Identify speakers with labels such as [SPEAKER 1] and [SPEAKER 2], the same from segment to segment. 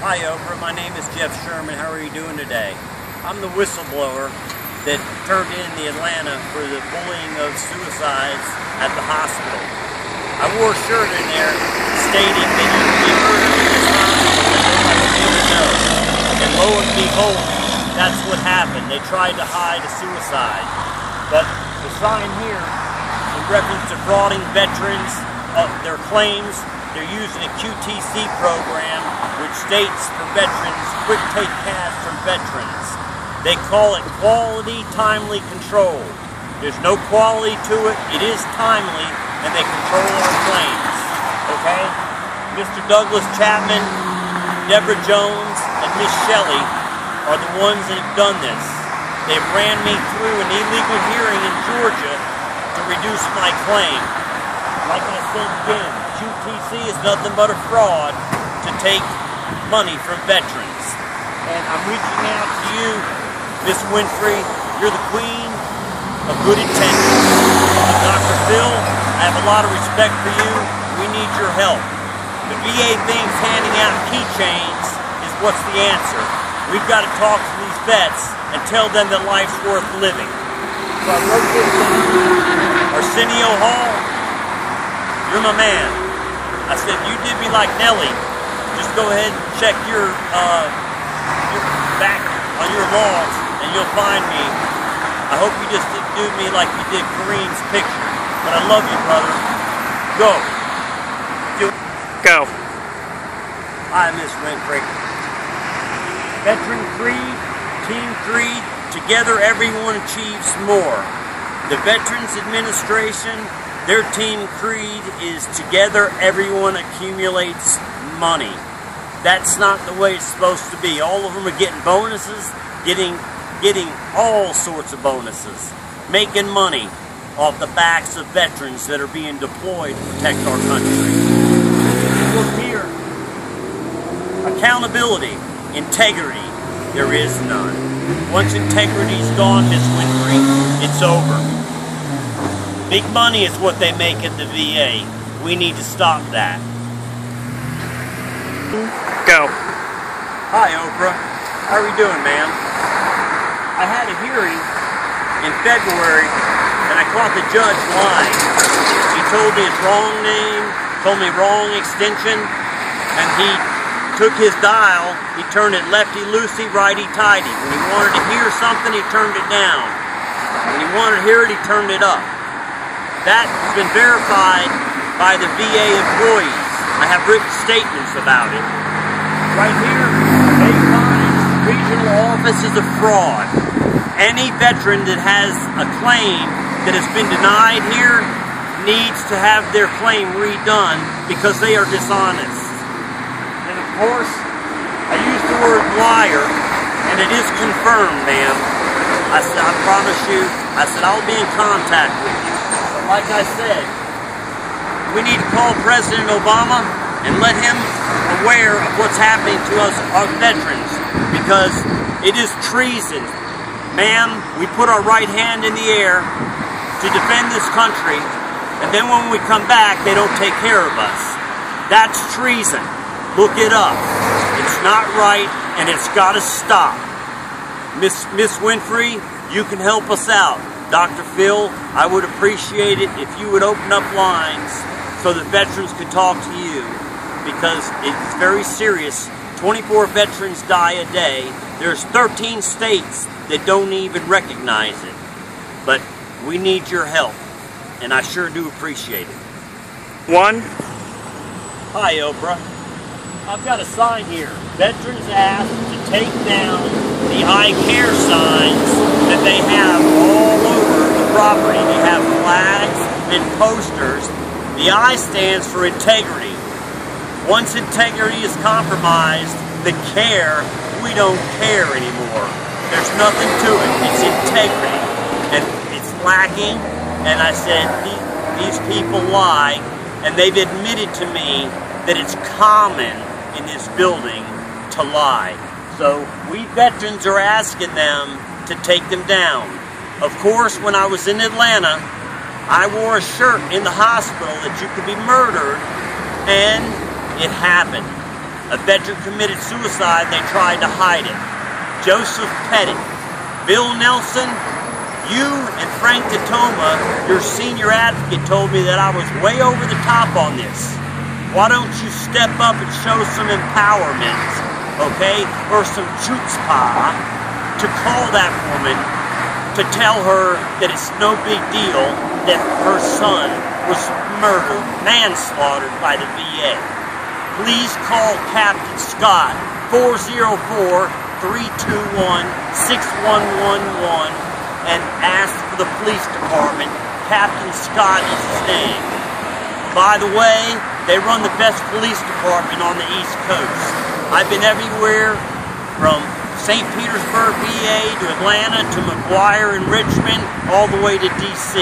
[SPEAKER 1] Hi Oprah, my name is Jeff Sherman. How are you doing today? I'm the whistleblower that turned in the Atlanta for the bullying of suicides at the hospital. I wore a shirt in there stating that you can be murdered in this hospital and nobody will know. And lo and behold, that's what happened. They tried to hide a suicide. But the sign here, in reference to frauding veterans of their claims, they're using a QTC program which states for veterans, quick take cash from veterans. They call it quality, timely control. There's no quality to it. It is timely, and they control our claims. Okay? Mr. Douglas Chapman, Deborah Jones, and Miss Shelley are the ones that have done this. They ran me through an illegal hearing in Georgia to reduce my claim. Like I said again, QTC is nothing but a fraud to take money from veterans. And I'm reaching out to you, Miss Winfrey. You're the queen of good intentions. Dr. Phil, I have a lot of respect for you. We need your help. The VA thinks handing out keychains is what's the answer. We've got to talk to these vets and tell them that life's worth living. So I wrote this down. Arsenio Hall, you're my man. I said, you did me like Nelly. Just go ahead and check your back on your logs and you'll find me. I hope you just didn't do me like you did Kareem's picture. But I love you, brother. Go.
[SPEAKER 2] Go.
[SPEAKER 1] Hi, Miss Winfrey. Veteran Creed, Team Creed, together everyone achieves more. The Veterans Administration, their Team Creed is together everyone accumulates money. That's not the way it's supposed to be. All of them are getting bonuses, getting all sorts of bonuses, making money off the backs of veterans that are being deployed to protect our country. Look here. Accountability, integrity, there is none. Once integrity's gone, Miss Winfrey, it's over. Big money is what they make at the VA. We need to stop that.
[SPEAKER 2] Go.
[SPEAKER 1] Hi, Oprah. How are you doing, ma'am? I had a hearing in February, and I caught the judge lying. He told me his wrong name, told me wrong extension, and he took his dial, he turned it lefty-loosey, righty-tighty. When he wanted to hear something, he turned it down. When he wanted to hear it, he turned it up. That has been verified by the VA employees. I have written statements about it. Right here, Bayfine's regional office is a fraud. Any veteran that has a claim that has been denied here needs to have their claim redone because they are dishonest. And of course, I use the word liar, and it is confirmed, ma'am. I said, I promise you, I said, I'll be in contact with you. But like I said, we need to call President Obama and let him aware of what's happening to us, our veterans, because it is treason. Ma'am, we put our right hand in the air to defend this country, and then when we come back, they don't take care of us. That's treason. Look it up. It's not right, and it's got to stop. Miss Winfrey, you can help us out. Dr. Phil, I would appreciate it if you would open up lines so that veterans could talk to you, because it's very serious. 24 veterans die a day. There's 13 states that don't even recognize it. But we need your help, and I sure do appreciate it.
[SPEAKER 2] One.
[SPEAKER 1] Hi, Oprah. I've got a sign here. Veterans asked to take down the ICARE signs that they have all over the property. They have flags and posters. The I stands for integrity. Once integrity is compromised, the care, we don't care anymore. There's nothing to it. It's integrity. And it's lacking. And I said, these people lie. And they've admitted to me that it's common in this building to lie. So we veterans are asking them to take them down. Of course, when I was in Atlanta, I wore a shirt in the hospital that you could be murdered, and it happened. A veteran committed suicide, they tried to hide it. Joseph Pettit. Bill Nelson, you and Frank Tatoma, your senior advocate, told me that I was way over the top on this. Why don't you step up and show some empowerment, okay? Or some chutzpah to call that woman, to tell her that it's no big deal that her son was murdered, manslaughtered by the VA. Please call Captain Scott, 404-321-6111, and ask for the police department. Captain Scott is his name. By the way, they run the best police department on the East Coast. I've been everywhere from St. Petersburg, VA, to Atlanta, to McGuire and Richmond, all the way to DC.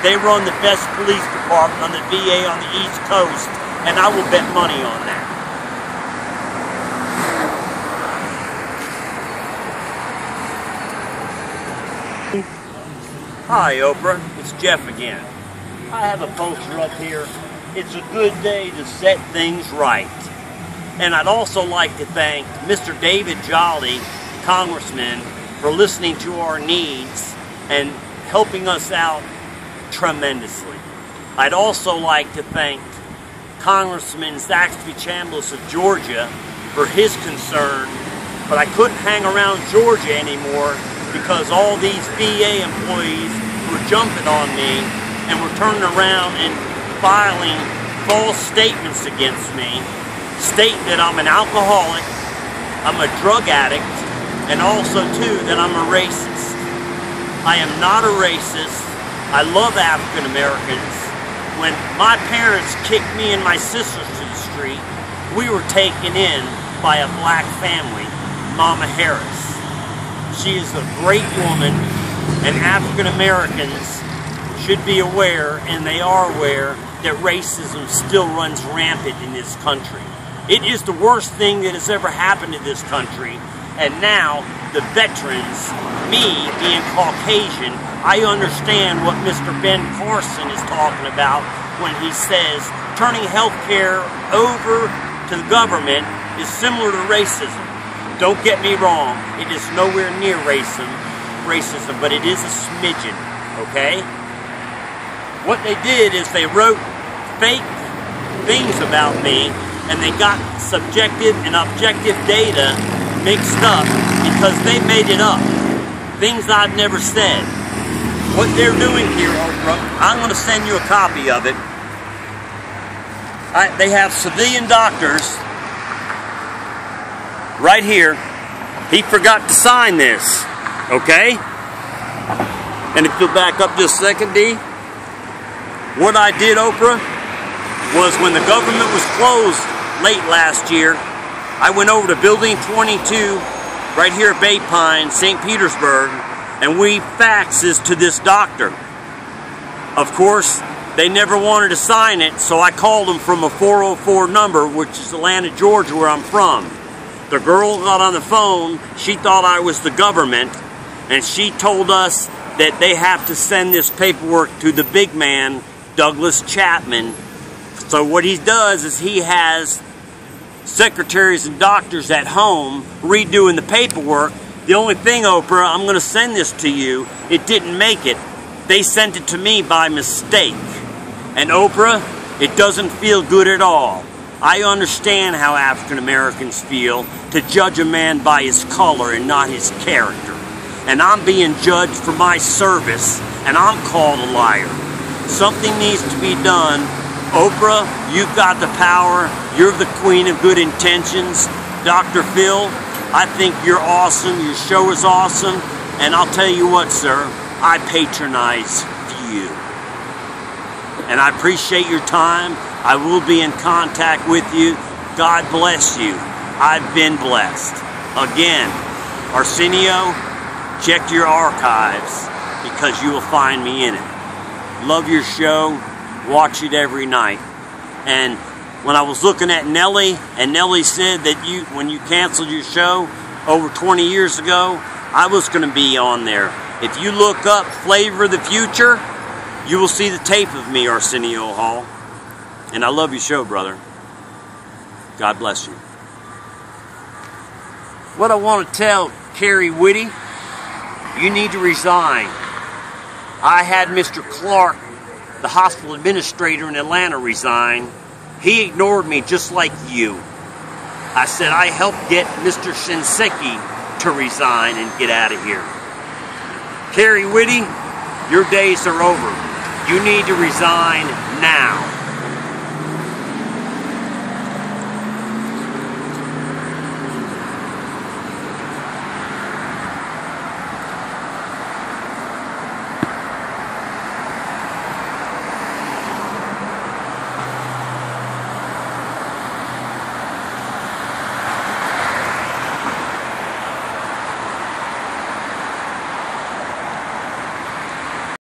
[SPEAKER 1] They run the best police department on the VA on the East Coast, and I will bet money on that. Hi, Oprah. It's Jeff again. I have a poster up here. It's a good day to set things right. And I'd also like to thank Mr. David Jolly, Congressman, for listening to our needs and helping us out tremendously. I'd also like to thank Congressman Zaxby Chambliss of Georgia for his concern, but I couldn't hang around Georgia anymore because all these VA employees were jumping on me and were turning around and filing false statements against me, stating that I'm an alcoholic, I'm a drug addict, and also too that I'm a racist. I am not a racist. I love African Americans. When my parents kicked me and my sisters to the street, we were taken in by a black family, Mama Harris. She is a great woman, and African Americans should be aware, and they are aware, that racism still runs rampant in this country. It is the worst thing that has ever happened to this country, and now the veterans, me being Caucasian, I understand what Mr. Ben Carson is talking about when he says turning health care over to the government is similar to racism. Don't get me wrong, it is nowhere near racism, but it is a smidgen, okay? What they did is they wrote fake things about me, and they got subjective and objective data mixed up because they made it up. Things I've never said. What they're doing here, Oprah, I'm going to send you a copy of it. They have civilian doctors right here. He forgot to sign this, okay? And if you'll back up just a second, D. What I did, Oprah, was when the government was closed late last year, I went over to Building 22, right here at Bay Pine, St. Petersburg, and we faxed this to this doctor. Of course, they never wanted to sign it, so I called them from a 404 number, which is Atlanta, Georgia, where I'm from. The girl got on the phone, she thought I was the government, and she told us that they have to send this paperwork to the big man, Douglas Chapman. So what he does is he has secretaries and doctors at home redoing the paperwork. The only thing, Oprah, I'm going to send this to you, it didn't make it. They sent it to me by mistake. And Oprah, it doesn't feel good at all. I understand how African Americans feel to judge a man by his color and not his character. And I'm being judged for my service, and I'm called a liar. Something needs to be done. Oprah, you've got the power. You're the queen of good intentions. Dr. Phil, I think you're awesome. Your show is awesome. And I'll tell you what, sir, I patronize you. And I appreciate your time. I will be in contact with you. God bless you. I've been blessed. Again, Arsenio, check your archives because you will find me in it. Love your show. Watch it every night. And when I was looking at Nellie, and Nellie said that when you canceled your show over 20 years ago, I was going to be on there. If you look up Flavor of the Future, you will see the tape of me, Arsenio Hall. And I love your show, brother. God bless you. What I want to tell Kerrie Witty, you need to resign. I had Mr. Clark, the hospital administrator in Atlanta, resign. He ignored me just like you. I said I helped get Mr. Shinseki to resign and get out of here. Kerrie Witty, your days are over. You need to resign now.